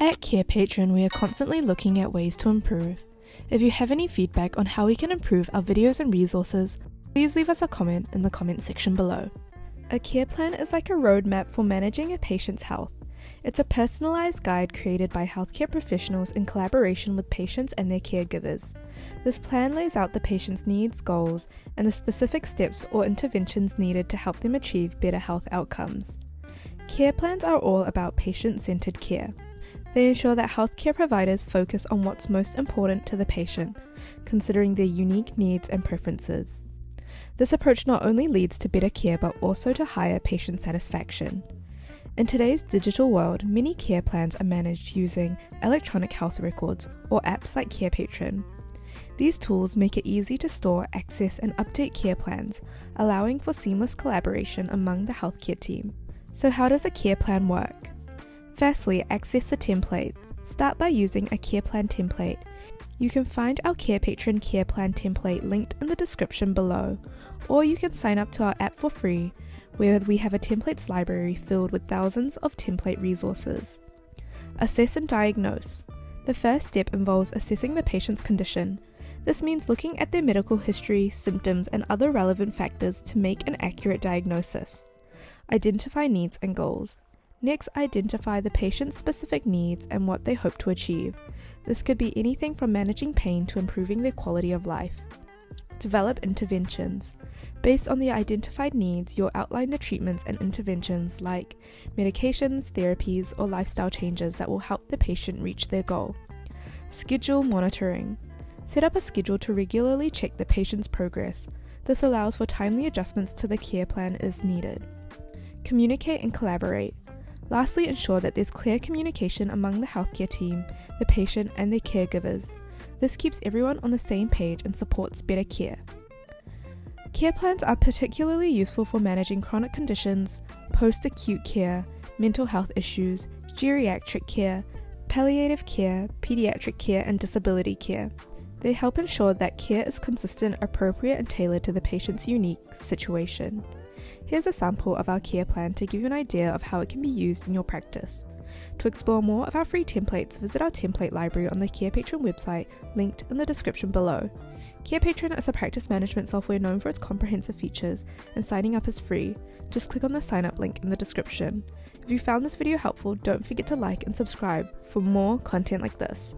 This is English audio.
At Carepatron, we are constantly looking at ways to improve. If you have any feedback on how we can improve our videos and resources, please leave us a comment in the comment section below. A care plan is like a roadmap for managing a patient's health. It's a personalized guide created by healthcare professionals in collaboration with patients and their caregivers. This plan lays out the patient's needs, goals, and the specific steps or interventions needed to help them achieve better health outcomes. Care plans are all about patient-centered care. They ensure that healthcare providers focus on what's most important to the patient, considering their unique needs and preferences. This approach not only leads to better care but also to higher patient satisfaction. In today's digital world, many care plans are managed using electronic health records or apps like Carepatron. These tools make it easy to store, access, and update care plans, allowing for seamless collaboration among the healthcare team. So how does a care plan work? Firstly, access the templates. Start by using a care plan template. You can find our Carepatron care plan template linked in the description below, or you can sign up to our app for free, where we have a templates library filled with thousands of template resources. Assess and diagnose. The first step involves assessing the patient's condition. This means looking at their medical history, symptoms, and other relevant factors to make an accurate diagnosis. Identify needs and goals. Next, identify the patient's specific needs and what they hope to achieve. This could be anything from managing pain to improving their quality of life. Develop interventions. Based on the identified needs, you'll outline the treatments and interventions like medications, therapies, or lifestyle changes that will help the patient reach their goal. Schedule monitoring. Set up a schedule to regularly check the patient's progress. This allows for timely adjustments to the care plan as needed. Communicate and collaborate. Lastly, ensure that there's clear communication among the healthcare team, the patient, and their caregivers. This keeps everyone on the same page and supports better care. Care plans are particularly useful for managing chronic conditions, post-acute care, mental health issues, geriatric care, palliative care, pediatric care, and disability care. They help ensure that care is consistent, appropriate, and tailored to the patient's unique situation. Here's a sample of our care plan to give you an idea of how it can be used in your practice. To explore more of our free templates, visit our template library on the Carepatron website, linked in the description below. Carepatron is a practice management software known for its comprehensive features, and signing up is free. Just click on the sign up link in the description. If you found this video helpful, don't forget to like and subscribe for more content like this.